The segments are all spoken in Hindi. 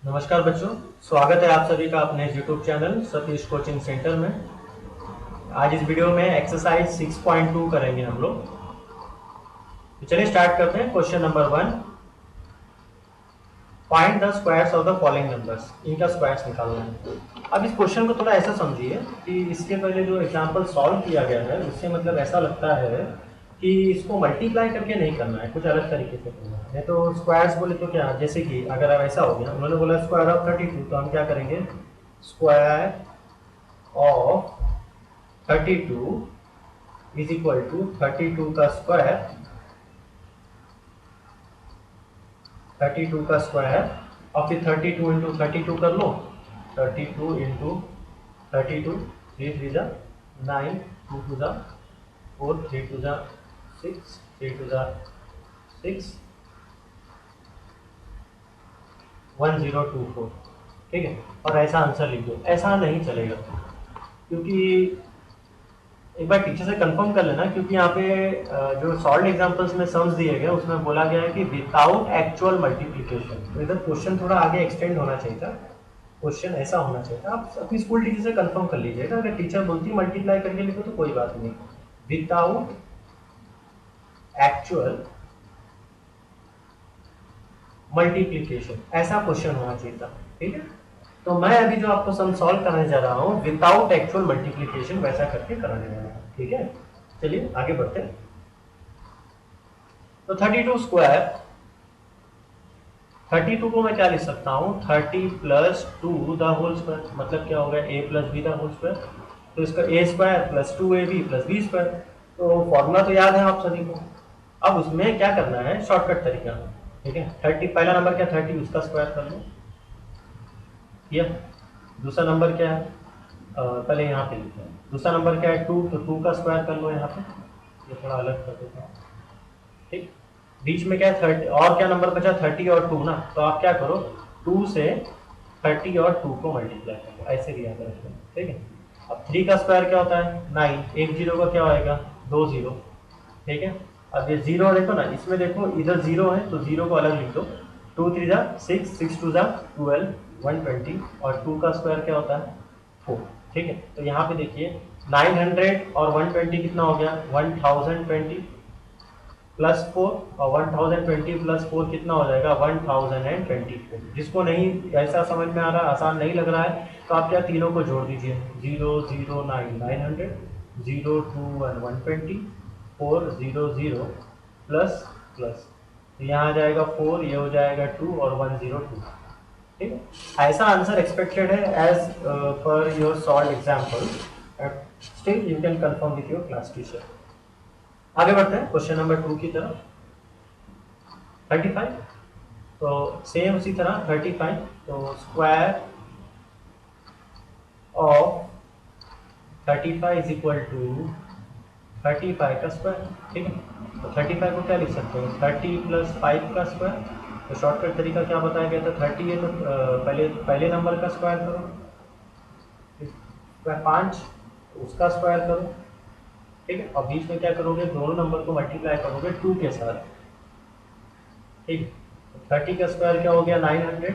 नमस्कार बच्चों, स्वागत है आप सभी का अपने YouTube channel Satish coaching centre में। आज इस वीडियो में एक्सरसाइज 6.2 करेंगे हम लोग। तो चलिए स्टार्ट करते हैं। Question number 1, find the squares of the following numbers. इनका स्क्वायर्स निकालना है। अब इस क्वेश्चन को थोड़ा ऐसा समझिए कि इसके पहले जो एग्जाम्पल सॉल्व किया गया है उससे मतलब ऐसा लगता है कि इसको मल्टीप्लाई करके नहीं करना है, कुछ अलग तरीके से करना है। तो स्क्वायर्स बोले तो क्या, जैसे कि अगर अब ऐसा हो गया, उन्होंने बोला स्क्वायर ऑफ 32, तो हम क्या करेंगे, square of 32 is equal to 32 का स्क्वायर, 32 का स्क्वायर और फिर 32 इंटू 32 कर लो। 32 इंटू 32, 3 3 जा 9, 2 2 जा 4, 3 2 जा 6, 3 2 जा 6, 1024। ठीक है, और ऐसा आंसर लिख दो। ऐसा नहीं चलेगा, क्योंकि एक बार टीचर से कंफर्म कर लेना, क्योंकि यहाँ पे जो सॉल्व एग्जांपल्स में सम्स दिए गए उसमें बोला गया है कि विदाउट एक्चुअल मल्टीप्लिकेशन। तो इधर क्वेश्चन थोड़ा आगे एक्सटेंड होना चाहिए था, क्वेश्चन ऐसा होना चाहिए था। आप अपनी स्कूल टीचर से कंफर्म कर लीजिएगा। अगर टीचर बोलती मल्टीप्लाई करके लिखो तो कोई बात नहीं, विदाउट एक्चुअल मल्टीप्लिकेशन ऐसा क्वेश्चन होना चाहिए था। ठीक है, तो मैं अभी जो आपको सम सॉल्व कराने जा रहा हूँ विदाउट एक्चुअल मल्टीप्लिकेशन वैसा करके कराने जा रहा हूँ। ठीक है, चलिए आगे बढ़ते हैं। तो 32 स्क्वायर, 32 को मैं क्या लिख सकता हूँ, 30 प्लस 2 द होल स्क्वायर, मतलब क्या होगा, a plus B the whole square. तो इसका a square plus 2ab plus B square. तो फॉर्मूला तो याद है आप सभी को। अब उसमें क्या करना है, शॉर्टकट तरीका। ठीक है, 30 पहला नंबर क्या, 30 उसका स्क्वायर कर लो। किया। दूसरा नंबर क्या है, पहले यहाँ पे लिखते हैं। दूसरा नंबर क्या है, 2, तो 2 का स्क्वायर कर लो यहाँ पे। ये थोड़ा अलग कर देता हूँ। ठीक, बीच में क्या है 30, और क्या नंबर बचा, 30 और 2 ना। तो आप क्या करो, 2 से 30 और 2 को मल्टीप्लाई करो, ऐसे भी याद रखना। ठीक है, अब 3 का स्क्वायर क्या होता है 9, एक जीरो का क्या होएगा 2 जीरो। ठीक है, अब ये जीरो देखो ना, इसमें देखो इधर जीरो है तो जीरो को अलग लिख दो। 2 3 जा 6, 6 2 जा 12, 120, और 2 का स्क्वायर क्या होता है 4। ठीक है, तो यहाँ पे देखिए 900 और 120 कितना हो गया 1020 प्लस 4, और 1020 प्लस 4 कितना हो जाएगा 1024। जिसको नहीं ऐसा समझ में आ रहा, आसान नहीं लग रहा है, तो आप क्या तीनों को जोड़ दीजिए, 0 0 9 900, 0 2 1 120, 4 0 0 प्लस प्लस, तो यहाँ आ जाएगा 4, ये हो जाएगा 2 और 102। ठीक है, ऐसा आंसर एक्सपेक्टेड है as per your solve example. Still you can confirm with your class teacher. आगे बढ़ते हैं क्वेश्चन नंबर 2 की तरफ। 35, तो सेम उसी तरह 35, तो square of 35 is equal to 35 का स्क्वायर। ठीक है, तो 35 को क्या लिख सकते हैं, 30 प्लस 5 का स्क्वायर। तो शॉर्टकट तरीका क्या बताया गया था, 30 है तो पहले पहले नंबर का स्क्वायर करो, स्क्वायर 5 उसका स्क्वायर करो। ठीक है, और बीच में क्या करोगे, दोनों नंबर को मल्टीप्लाई करोगे 2 के साथ। ठीक, 30 का स्क्वायर क्या हो गया 900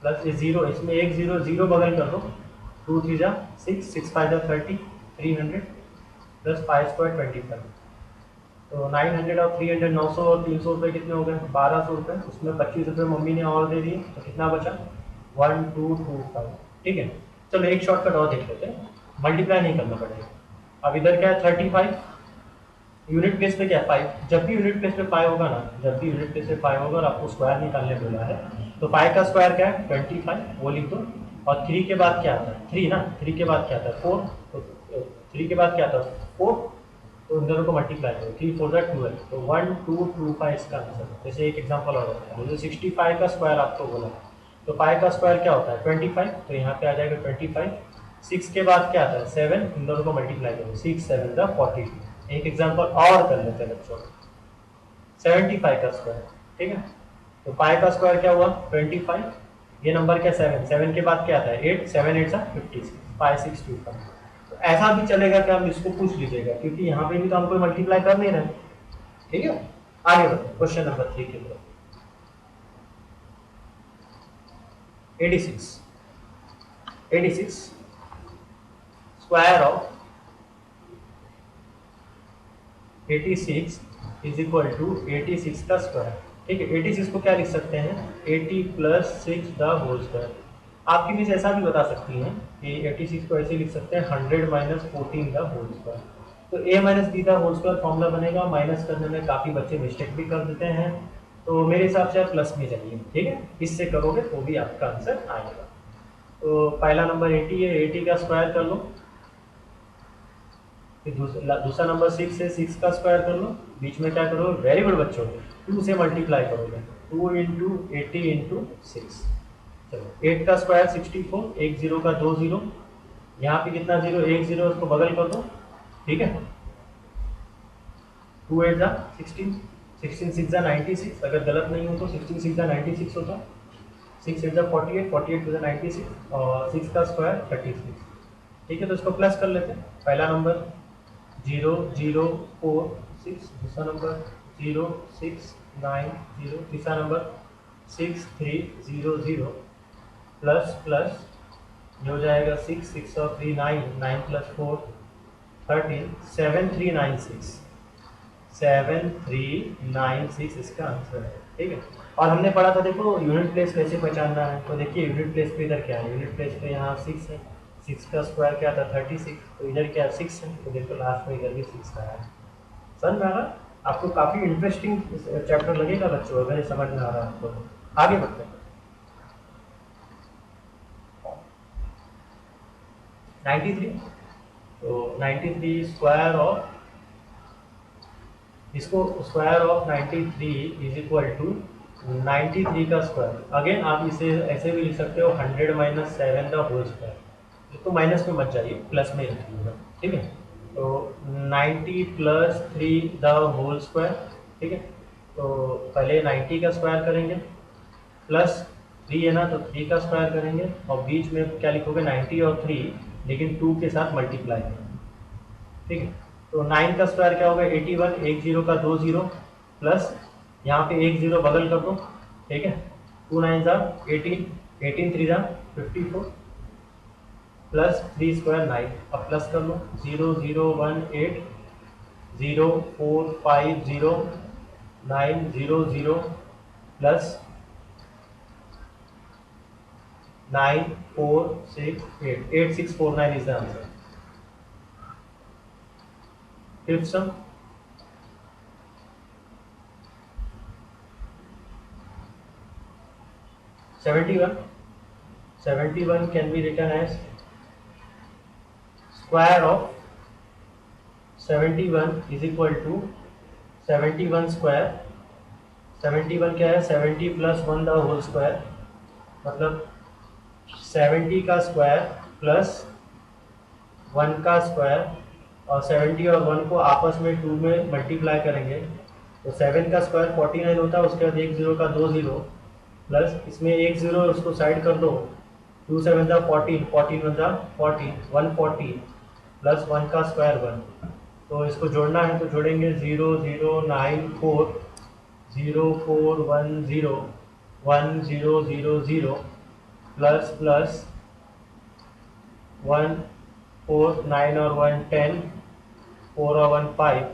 प्लस ये जीरो, इसमें एक जीरो जीरो बगल कर दो, 2 3 जा 6, 6 5 जा 30, 300 प्लस 5 स्क्वायर 25। तो 900 और 300, 900 और 300 रुपये कितने हो गए 1200 रुपये। उसमें 25 रुपये मम्मी ने और दे दिए, तो कितना बचा 1225। ठीक है, चलो एक शॉर्टकट और देख लेते हैं, मल्टीप्लाई नहीं करना पड़ेगा। अब इधर क्या है 35, यूनिट प्लेस पे क्या है 5। जब भी यूनिट प्लेस पे 5 होगा ना, जब भी यूनिट प्लेस पे 5 होगा और आपको स्क्वायर निकालने बोला है, तो 5 का स्क्वायर क्या है 25, वो लिख दो। और 3 के बाद क्या आता है 3 ना, 3 के बाद क्या आता है 4, तो 3 के बाद क्या आता है 4, तो इन दोनों को मल्टीप्लाई करो, 3 4 12, तो 1225 इसका आंसर। जैसे एक एग्जाम्पल और होता है, जैसे 65 का स्क्वायर आपको बोला, तो 5 का स्क्वायर क्या होता है 25, तो यहाँ पे आ जाएगा 25। 6 के बाद क्या आता है 7, इन दोनों को मल्टीप्लाई करो, 6 7 का 42। एक एग्जाम्पल और कर लेते हैं बच्चों, 75 का स्क्वायर। ठीक है, तो 5 का स्क्वायर क्या हुआ 25, ये नंबर क्या 7, 7 के बाद क्या आता है 8, 7 8 56, 5625। तो ऐसा भी चलेगा कि आप इसको पूछ लीजिएगा, क्योंकि यहाँ पे भी तो हम कोई मल्टीप्लाई कर नहीं रहे। ठीक है, आगे बढ़ते क्वेश्चन नंबर 3 की तरफ। 86 86 square of 86 is equal to 86 का स्क्वायर। ठीक है, 86 को क्या लिख सकते हैं, 80 प्लस 6 द होल स्क्वायर। आपकी मिस ऐसा भी बता सकती हैं कि 86 को ऐसे लिख सकते हैं 100 माइनस 14 द होल स्क्वायर। तो a minus B the whole square formula बनेगा। माइनस करने में काफ़ी बच्चे मिस्टेक भी कर देते हैं, तो मेरे हिसाब से आप प्लस में जाइए। ठीक है, इससे करोगे तो भी आपका आंसर आएगा। तो पहला नंबर 80 है, 80 का स्क्वायर कर लो। फिर दूसरा नंबर 6 है, 6 का स्क्वायर कर लो। बीच में क्या करो, वेरी गुड बच्चों, 2 से मल्टीप्लाई करोगे, 2 इंटू 80 इंटू 6। चलो 8 का स्क्वायर 64, एक जीरो का 2 जीरो, यहाँ पे कितना जीरो, एक जीरो, उसको बगल कर दो। ठीक है, 2 8 जा 16, 16 6 जा 96, अगर गलत नहीं हो तो 16 6 जा 96 होता, 6 8 जा 48, 48 टू जा 96, और 6 का स्क्वायर 36। ठीक है, तो इसको प्लस कर लेते हैं। पहला नंबर 0 0 4 6, दूसरा नंबर 0 6 9 0, तीसरा नंबर 6 3 0 0, प्लस प्लस ये हो जाएगा 6 6 और 3 9, 9 प्लस 4 13, 7396, 7396 इसका आंसर है। ठीक है, और हमने पढ़ा था देखो यूनिट प्लेस कैसे पहचानना है। तो देखिए यूनिट प्लेस पे इधर क्या है, यूनिट प्लेस पे यहाँ 6 है, 6 का स्क्वायर क्या था 36, तो इधर क्या 6 है, तो देखो लास्ट में इधर भी 6 आया है। समझ में आ रहा, आपको काफ़ी इंटरेस्टिंग चैप्टर लगेगा बच्चों अगर ये समझ में आ रहा है आपको। आगे बढ़ते हैं। 93, तो 93 स्क्वायर ऑफ, इसको square of 93 is equal to 93 का स्क्वायर। अगेन आप इसे ऐसे भी लिख सकते हो 100 माइनस 7 द होल स्क्वायर। तो माइनस में मत जाइए, प्लस में रखिएगा। ठीक है, तो 90 प्लस 3 द होल स्क्वायर। ठीक है, तो पहले 90 का स्क्वायर करेंगे, प्लस 3 है ना, तो 3 का स्क्वायर करेंगे, और बीच में क्या लिखोगे 90 और 3, लेकिन 2 के साथ मल्टीप्लाई करेंगे। ठीक है, तो 9 का स्क्वायर क्या होगा 81, एक जीरो का 2 जीरो, प्लस यहाँ पे एक जीरो बगल कर दो। ठीक है, 2 9 जा 18, 18 3 जा 54, प्लस 3 स्क्वायर 9, अब प्लस कर लो 0 0 1 8 0 4 5 0 9 0 0, plus 9 4 6 8, 8 6 4 9 is the answer. Fifth sum, seventy one can be written as square of 71 is equal to 71 square. 71 क्या है 70 प्लस 1 द होल स्क्वायर, मतलब 70 का स्क्वायर प्लस 1 का स्क्वायर, और 70 और 1 को आपस में 2 में मल्टीप्लाई करेंगे, तो 7 का स्क्वायर 49 होता है, उसके बाद एक जीरो का 2 जीरो, प्लस इसमें एक जीरो उसको साइड कर दो, 2 7 जा 14, 14 1 जा 14, 140, प्लस 1 का स्क्वायर 1। तो इसको जोड़ना है तो जोड़ेंगे 0 0 9 4 0 4 1 0 1 0 0 0, प्लस प्लस 1 4 9 और 1 10, 4 और 1 5,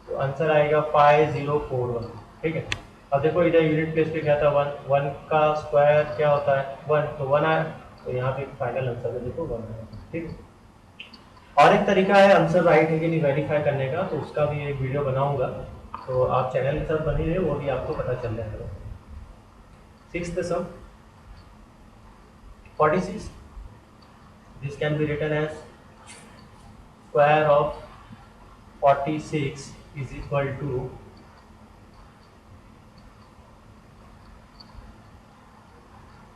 तो आंसर आएगा 5041। ठीक है, अब देखो इधर यूनिट प्लेस पे क्या था 1, 1 का स्क्वायर क्या होता है 1, तो 1 आया, तो यहाँ पे फाइनल आंसर में देखो 1 आया। ठीक है, और एक तरीका है आंसर राइट है कि नहीं वेरीफाई करने का, तो उसका भी एक वीडियो बनाऊंगा, तो आप चैनल के साथ बने रहे, वो भी आपको पता चल जाएगा। Sixth sum 46, this can be written as square of 46 is equal to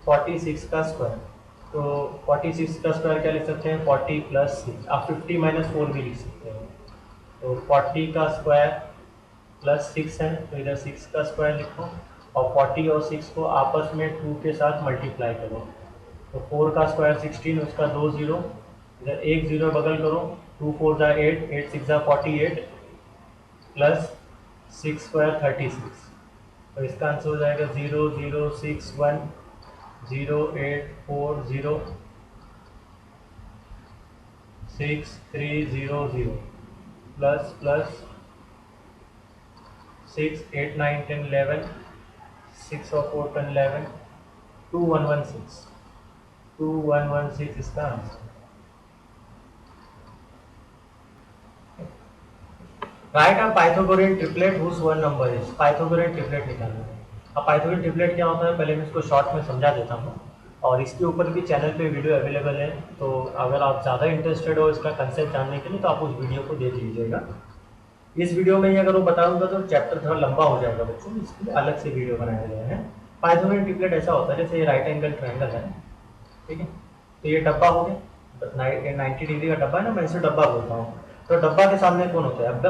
46 का स्क्वायर। तो 46 का स्क्वायर क्या लिख सकते हैं 40 प्लस 6, आप 50 माइनस 4 भी लिख सकते हैं। तो 40 का स्क्वायर प्लस 6 है, तो इधर 6 का स्क्वायर लिखो, और 40 और 6 को आपस में 2 के साथ मल्टीप्लाई करो, तो 4 का स्क्वायर 16, उसका 2 जीरो, इधर एक जीरो बगल करो, 2 4 जा 8, 8 6 जा 48, प्लस 6 स्क्वायर 36, तो इसका आंसर हो जाएगा 0 0 6 1 08406 300 प्लस प्लस 6 8 9 10 11 6 और 4 10 11 2116 इसका आंसर। Write a Pythagorean triplet whose one number is. Pythagorean triplet निकालना है। अब पाइथागोरियन ट्रिपलेट क्या होता है पहले मैं इसको शॉर्ट में समझा देता हूँ, और इसके ऊपर भी चैनल पे वीडियो अवेलेबल है, तो अगर आप ज़्यादा इंटरेस्टेड हो इसका कंसेप्ट जानने के लिए तो आप उस वीडियो को देख लीजिएगा। इस वीडियो में ही अगर वो बताऊंगा तो चैप्टर थोड़ा लंबा हो जाएगा बच्चों, इसके लिए अलग से वीडियो बनाया गया है। पाइथागोरियन ट्रिपलेट ऐसा होता है जैसे ये राइट एंगल ट्रायंगल है, ठीक है, तो ये डब्बा हो गया, 90 डिग्री का डब्बा है ना, मैं इसे डब्बा बोलता हूँ। तो डब्बा के सामने कौन होता है? अब्बा।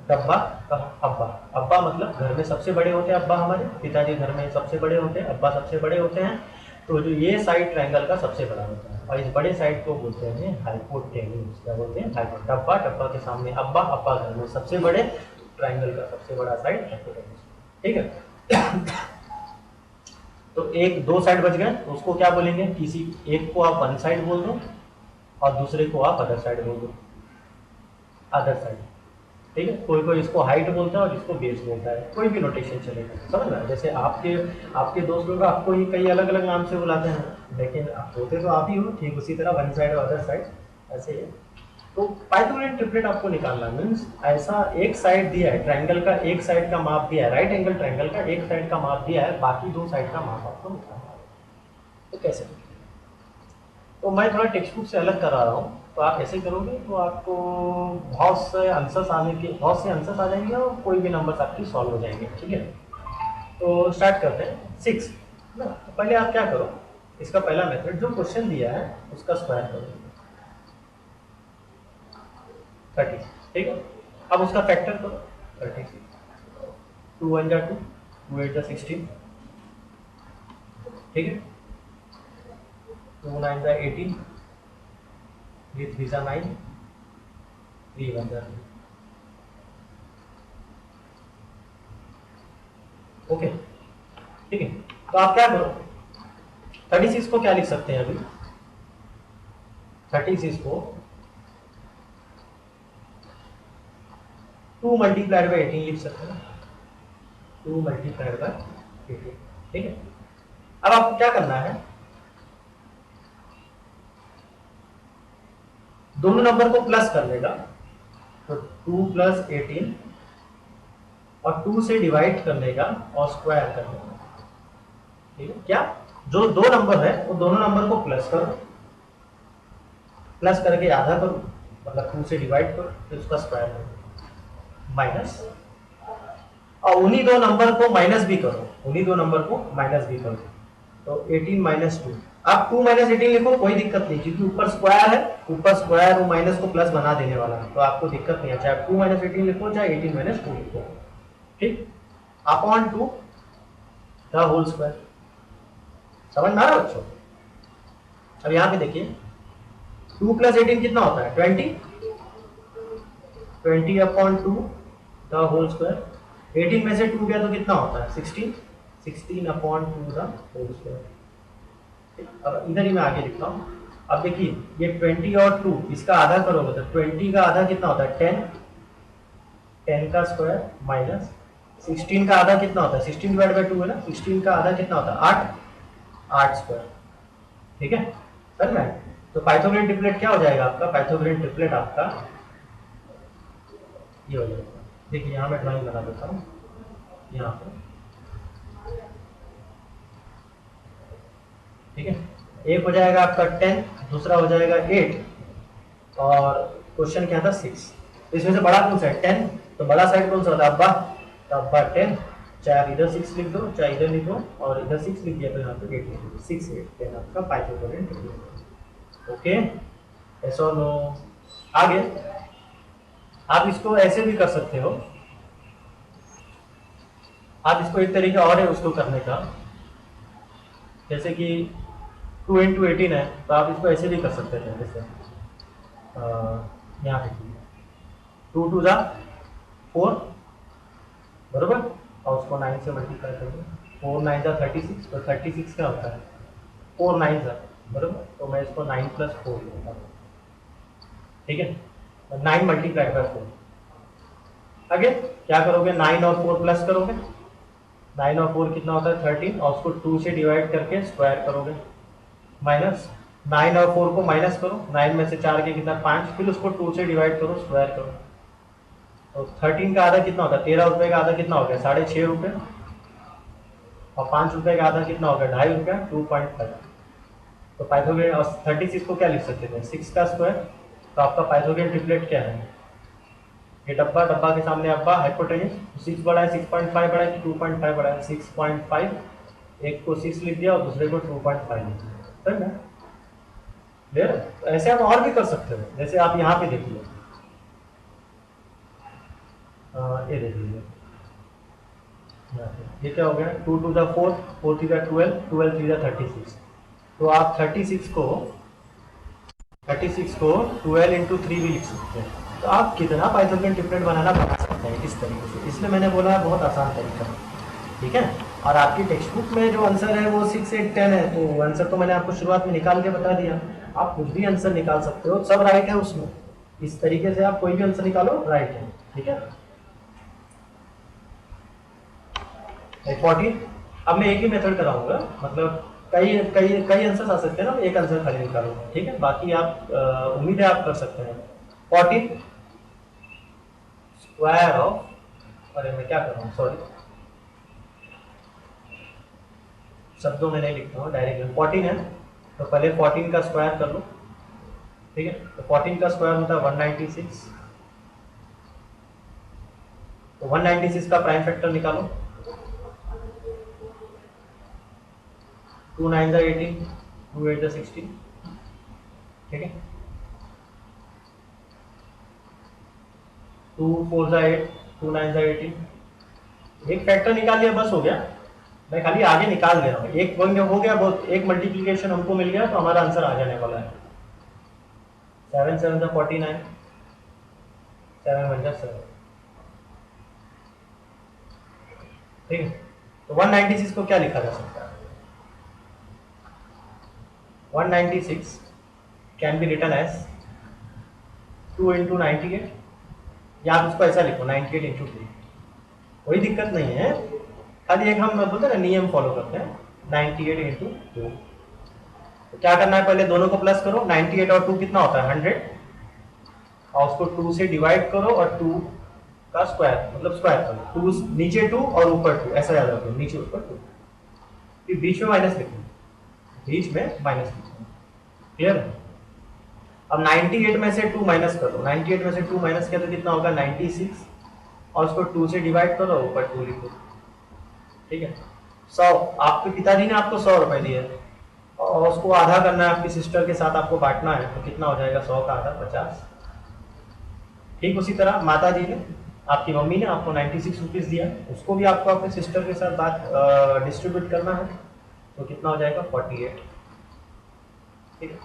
डब्बा का अब्बा। अब्बा मतलब घर में सबसे बड़े होते हैं अब्बा, हमारे पिताजी घर में सबसे बड़े होते हैं, अब्बा सबसे बड़े होते हैं। तो जो ये साइड ट्रायंगल का सबसे बड़ा होता है, और इस बड़े साइड को बोलते हैं हाइपोटेन्यूज। क्या बोलते हैं? हाइपोटेन्यूज। डब्बा, डब्बा के सामने अब्बा, अब्बा घर में सबसे बड़े, ट्रायंगल का सबसे बड़ा साइड हाइपोटेन्यूज। ठीक है। तो एक दो साइड बच गए, तो उसको क्या बोलेंगे? किसी एक को आप वन साइड बोल दो और दूसरे को आप अदर साइड बोल दो, अदर साइड। ठीक है, कोई कोई इसको हाइट बोलता है और इसको बेस बोलता है, कोई भी नोटेशन चलेगा, समझ रहा है? जैसे आपके आपके दोस्त लोग आपको ही कई अलग अलग नाम से बुलाते हैं, लेकिन आप होते तो आप ही हो, ठीक उसी तरह वन साइड और अदर साइड ऐसे ही। तो पाइथागोरियन ट्रिपलेट आपको निकालना मीन्स ऐसा एक साइड दिया है ट्रायंगल का, एक साइड का माप दिया है, राइट एंगल ट्रायंगल का एक साइड का माप दिया है, बाकी दो साइड का माप आपको निकालना है। तो कैसे? तो मैं थोड़ा टेक्स्ट बुक से अलग करा रहा हूँ, तो आप ऐसे करोगे तो आपको बहुत से आंसर्स आ जाएंगे और कोई भी नंबर्स आपकी सॉल्व हो जाएंगे। ठीक है, तो स्टार्ट करते हैं। 6 ना, तो पहले आप क्या करो, इसका पहला मेथड जो क्वेश्चन दिया है उसका स्क्वायर करो, 30। ठीक है, अब उसका फैक्टर करो, 36। 2 1 जा 2, 2 8 जा 16। ठीक है, 2 9 जा 18, 3 3 जा 9, 3 1 जा 3। ओके, ठीक है, तो आप क्या करो, 36 को क्या लिख सकते हैं अभी? 36 को 2 मल्टीप्लाइड बाई 18 लिख सकते हैं, 2 मल्टीप्लाइड बाई 18। ठीक है, अब आपको क्या करना है, दोनों नंबर को प्लस कर लेगा, तो 2 प्लस 18 और 2 से डिवाइड कर लेगा और स्क्वायर कर लेगा। ठीक है, क्या जो दो नंबर है वो दोनों नंबर को प्लस करो, प्लस करके आधा करो, मतलब 2 से डिवाइड करो, फिर उसका स्क्वायर करो, माइनस, और उन्हीं दो नंबर को माइनस भी करो, उन्हीं दो नंबर को माइनस भी करो, तो 18 माइनस 2। आप 2 माइनस 18 लिखो, कोई दिक्कत नहीं, क्योंकि ऊपर स्क्वायर है, ऊपर स्क्वायर वो माइनस को प्लस बना देने वाला है, तो आपको दिक्कत नहीं है, चाहे आप 2 माइनस 18 लिखो चाहे 18 माइनस 2 लिखो। ठीक, अपॉन 2 द होल स्क्वायर। समझ में आ रहा है बच्चों? अब यहाँ पे देखिए 2 प्लस 18 कितना होता है? 20, 20 अपॉन 2 द होल स्क्वायर। 18 में से 2 गया तो कितना होता है? 16, 16 अपॉन 2 द होल स्क्वायर। अब इधर ही मैं आगे लिखता हूँ। अब देखिए ये 20 और 2 इसका आधा करोगे तो 20 का आधा कितना होता है? 10, 10 का स्क्वायर माइनस 16 का आधा कितना होता है? 16 डिवाइड बाई 2 है ना, 16 का आधा कितना होता है? 8, 8 स्क्वायर। ठीक है, समझ में? तो पाइथागोरियन ट्रिपलेट क्या हो जाएगा आपका? पाइथागोरियन ट्रिपलेट आपका ये हो जाएगा। देखिए यहाँ मैं ड्राइंग बना देता हूँ, यहाँ पे। ठीक है, एक हो जाएगा आपका 10, दूसरा हो जाएगा 8, और क्वेश्चन क्या था? 6। तो इसमें से बड़ा कौन सा है? 10, तो बड़ा साइड कौन सा होता है? अब्बा, तो अब्बा 10, चाहे आप इधर 6 लिख दो चाहे इधर लिखो, और इधर 6 लिख दिया तो यहाँ पे 8 लिख दो, 6 8 10 आपका पाइथागोरियन ट्रिपलेट। ओके, ऐसा नो। आगे आप इसको ऐसे भी कर सकते हो, आप इसको एक तरीका और है उसको करने का, जैसे कि 2 इंटू 18 है, तो आप इसको ऐसे भी कर सकते हैं, जैसे यहाँ देखिए 2 2 जा 4, बरोबर, और उसको 9 से मल्टीप्लाई करेंगे, 4 9 जा 36, तो 36 क्या होता है? 4 9 है बराबर, तो मैं इसको 9 प्लस 4 लूँगा, ठीक है, 9 मल्टीप्लाई बाय 4। आगे क्या करोगे, 9 और 4 प्लस करोगे, 9 और 4 कितना होता है 13, और उसको 2 से डिवाइड करके स्क्वायर करोगे, माइनस 9 और 4 को माइनस करो, 9 में से 4 के कितना 5, फिर उसको 2 से डिवाइड करो, स्क्वायर करो, तो 13 का आधा कितना होता है, 13 रुपये का आधा कितना हो गया 6.5 रुपये, और 5 रुपये का आधा कितना हो गया 2.5 रुपया, 2.5। तो पाइथागोरियन, और 36 को क्या लिख सकते थे 6 का स्क्वायर, तो आपका पाइथागोरियन ट्रिपलेट क्या है, ये डब्बा, डब्बा के सामने अब्बा, हाइपोटेन्यूज, 6 बड़ा है 6.5 बड़ा है कि 2.5 बड़ा है, 6.5, एक को 6 लिख दिया और दूसरे को 2.5 लिख दिया, सही ना, क्लियर। ऐसे आप और भी कर सकते हो, जैसे आप यहाँ पे देखिए, ये देख लीजिए, ये क्या हो गया 2 two the 4, 4 three the 12, 12 three the 36, तो आप 36 को 12 इंटू 3 भी लिख सकते हैं। तो आप कितना पाइथागोरियन ट्रिपलेट बना सकते हैं इस तरीके से, इसलिए मैंने बोला बहुत आसान तरीका है, ठीक है। और आपकी टेक्स्ट बुक में जो आंसर है वो 6 8 10 है, तो आंसर तो मैंने आपको शुरुआत में निकाल के बता दिया, आप कुछ भी आंसर निकाल सकते हो, सब राइट है उसमें, इस तरीके से आप कोई भी आंसर निकालो राइट है, ठीक है। 14, अब मैं एक ही मेथड कराऊंगा, मतलब कई कई कई आंसर आ सकते हैं ना, एक आंसर खाली निकालूंगा, ठीक है, बाकी आप उम्मीद है आप कर सकते हैं। 14 स्क्वायर ऑफ, अरे मैं क्या कर रहा हूँ सॉरी, शब्दों में नहीं लिखता हूँ डायरेक्ट, 14 है तो पहले 14 का स्क्वायर कर लो, ठीक है, तो 14 का स्क्वायर होता है 196, तो 196 का प्राइम फैक्टर निकालो, 2 9 18, 2 8 16, ठीक है, 2 4 8, 2 9 18, एक फैक्टर निकाल लिया बस हो गया, मैं खाली आगे निकाल दे रहा हूँ, एक वन हो गया, बहुत एक मल्टीप्लीकेशन हमको मिल गया, तो हमारा आंसर आ जाने वाला है, 7 7 49, 7 1 7, ठीक है। तो 196 को क्या लिखा जा सकता है, 196 can be written as 2 into 98, या आप उसको ऐसा लिखो 98 इंटू 2, कोई दिक्कत नहीं है, खाली एक हम बोलते हैं ना नियम फॉलो करते हैं, 98 इंटू 2, तो क्या करना है, पहले दोनों को प्लस करो, 98 और 2 कितना होता है 100, और उसको 2 से डिवाइड करो और 2 का स्क्वायर, मतलब स्क्वायर करो, 2 नीचे 2 और ऊपर 2, ऐसा याद रखो, नीचे ऊपर 2, फिर बीच में माइनस लिखो, बीच में माइनस लिखो, क्लियर है। अब 98 में से 2 माइनस करो, 98 में से 2 माइनस किया तो कितना होगा 96, और उसको 2 से डिवाइड करो, ऊपर 2 लिखो, ठीक है। 100, आपके पिताजी ने आपको 100 रुपए दिए, और उसको आधा करना है, आपकी सिस्टर के साथ आपको बांटना है, तो कितना हो जाएगा 100 का आधा 50, ठीक उसी तरह माता जी ने, आपकी मम्मी ने आपको 96 रुपीज़ दिया, उसको भी आपको अपने सिस्टर के साथ बात डिस्ट्रीब्यूट करना है, तो कितना हो जाएगा 48, ठीक है।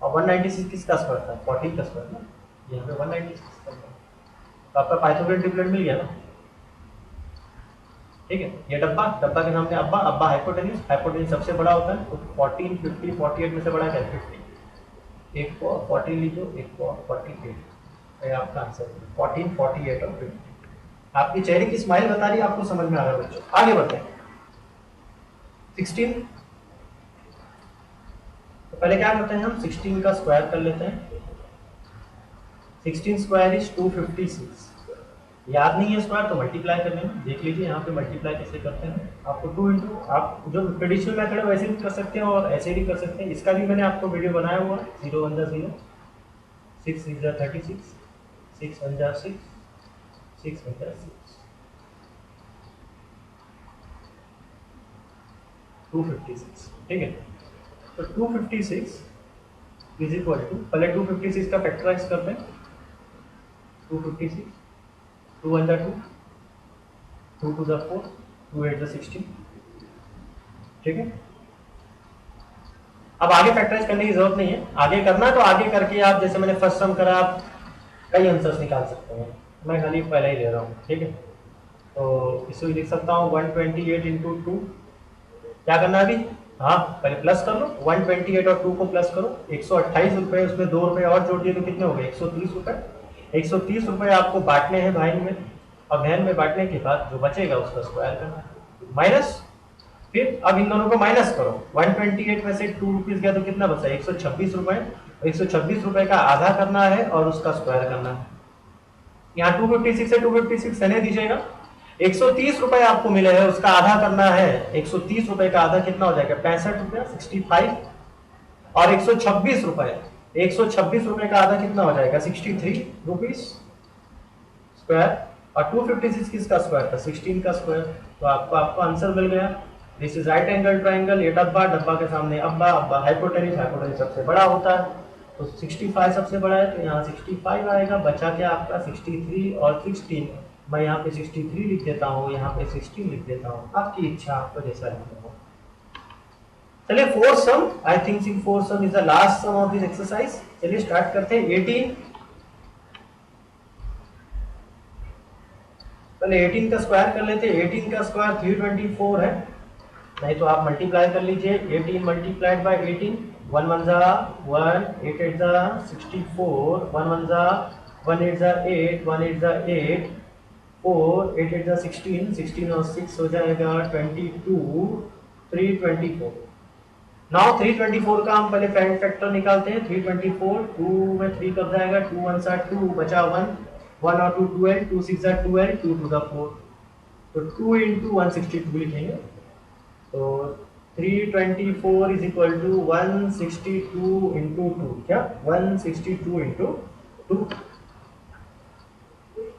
और 196 किसका स्क्वायर था 14 का स्क्वायर ना, यहाँ पे 196 का, तो आपका पाइथागोरियन ट्रिपलेट मिल गया ना, ठीक है। ये डब्बा, डब्बा के सामने अब्बा, अब्बा हाइपोटेन्यूज, हाइपोटेन्यूज सबसे बड़ा होता है, तो 14 50 48 में से बड़ा क्या है 50, एक को 14 लीजिए, एक को 48, ये आपका आंसर है 14 48 और 50। आपकी चेहरे की स्माइल बता रही है आपको समझ में आ रहा है बच्चों, आगे बढ़ते हैं। 16, तो पहले क्या करते हैं हम 16 का स्क्वायर कर लेते हैं, 16 स्क्वायर इज 256, याद नहीं है स्क्वायर तो मल्टीप्लाई कर लेना, देख लीजिए यहाँ पे मल्टीप्लाई कैसे करते हैं, आपको 2 इंटू, आप जो ट्रेडिशनल मेथड है वैसे भी कर सकते हैं और ऐसे भी कर सकते हैं, इसका भी मैंने आपको वीडियो बनाया हुआ है, 0 1 0, 6 6 36, 6 1 6, 6 1 6, 256, ठीक है। तो 256 इज इक्वल टू, पहले 256 का फैक्टराइज करते हैं, 256, 2 1 2, 2 2 4, 2 8 16, ठीक है। अब आगे फैक्टराइज करने की जरूरत नहीं है, आगे करना है तो आगे करके आप, जैसे मैंने फर्स्ट सम करा, आप कई आंसर्स निकाल सकते हैं, मैं खाली पहले ही ले रहा हूँ, ठीक है। तो इसको लिख सकता हूँ 128 इंटू 2, क्या करना है अभी हाँ पहले प्लस कर लो, 128 और 2 को प्लस करो, 128 रुपए, उसमें 2 रुपए और जोड़ दिए तो कितने हो गए, 130 रुपए। 130 रुपए आपको बांटने हैं भाई में, और बहन में बांटने के बाद जो बचेगा उसका स्क्वायर करना है, माइनस। फिर अब इन दोनों को माइनस करो, 128 में से 2 रुपीज गया तो कितना बचा, 126 रुपए। 126 रुपए का आधा करना है और उसका स्क्वायर करना है। यहाँ 256 से 256 सहने दीजिएगा, 130 रुपए आपको मिले हैं, उसका आधा करना है, 130 रुपए का आधा कितना हो जाएगा, 65 रुपया, 65। और 126 रुपए, 126 रुपए का आधा कितना हो जाएगा, 63 रुपीज स्क्वायर। और 256 किसका स्क्वायर था, 16 का स्क्वायर। तो आपको आपका आंसर मिल गया। This is right angle triangle, ये डब्बा, डब्बा के सामने अब्बा, अब्बा हाइपोटेन्यूज, हाइपोटेन्यूज सबसे बड़ा होता है, तो 65 सबसे बड़ा है, तो यहाँ 65 आएगा। बचा क्या आपका 63 और 16, मैं यहाँ पे 63 लिख देता हूँ, यहाँ पे 16 लिख देता हूँ, आपकी इच्छा, आपको जैसा लिखना हो। चलिए fourth sum, I think fourth sum is the last sum of this exercise. चलिए स्टार्ट करते हैं। 18, पहले 18 का स्क्वायर कर लेते हैं। 18 का स्क्वायर 324 है, नहीं तो आप मल्टीप्लाई कर लीजिए, 18 मल्टीप्लाइड बाय 18, 1 1 जा 1, 8 8 जा 64, 1 1 जा 1 8 जा 8, 1 8 जा 8, 4 8 8 जा 16, 16 और 6 हो जाएगा 22, 324। नाउ 324 का हम पहले फैक्टर निकालते हैं। 324, 2 में 3 कब जाएगा, 2 1 सा 2, बचा 1, 1 और 2 12, 2 6 जा 12, 2 टू द 4, तो 2 into 162 लिखेंगे। तो 324 इज इक्वल टू 162 इंटू 2, क्या 162 इंटू 2।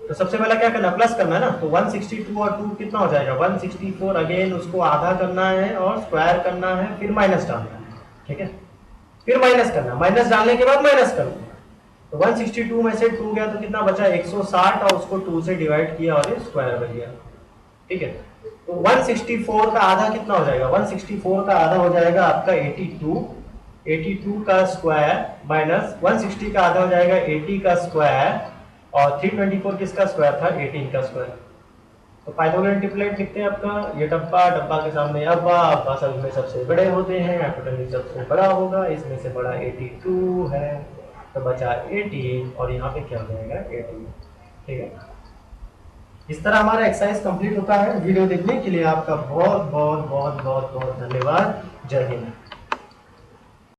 तो सबसे पहला क्या करना, प्लस करना है ना, तो 162 और 2 कितना हो जाएगा, 164। अगेन उसको आधा करना है और स्क्वायर करना है, फिर माइनस डालना है, ठीक है, फिर माइनस करना, माइनस डालने के बाद माइनस करना। तो 162 में से 2 गया तो कितना बचा, 160, और उसको 2 से डिवाइड किया और ये स्क्वायर बन गया, ठीक है। तो 164 का आधा कितना हो जाएगा, 164 का आधा हो जाएगा आपका 82, 82 का स्क्वायर माइनस 160 का आधा हो जाएगा 80 का स्क्वायर, और 324 किसका स्क्वायर था, 18 का स्क्वायर। तो पाइथागोरियन ट्रिपलेट लिखते हैं आपका, ये डब्बा, डब्बा के सामने अब्बा, अब्बा सब में सबसे बड़े होते हैं, हाइपोटेन्यूज सबसे बड़ा होगा, इसमें से बड़ा 82 है, तो बचा 18, और यहाँ पे क्या हो जाएगा 18, ठीक है। इस तरह हमारा एक्सरसाइज कंप्लीट होता है। वीडियो देखने के लिए आपका बहुत बहुत बहुत बहुत बहुत धन्यवाद। जय हिंद।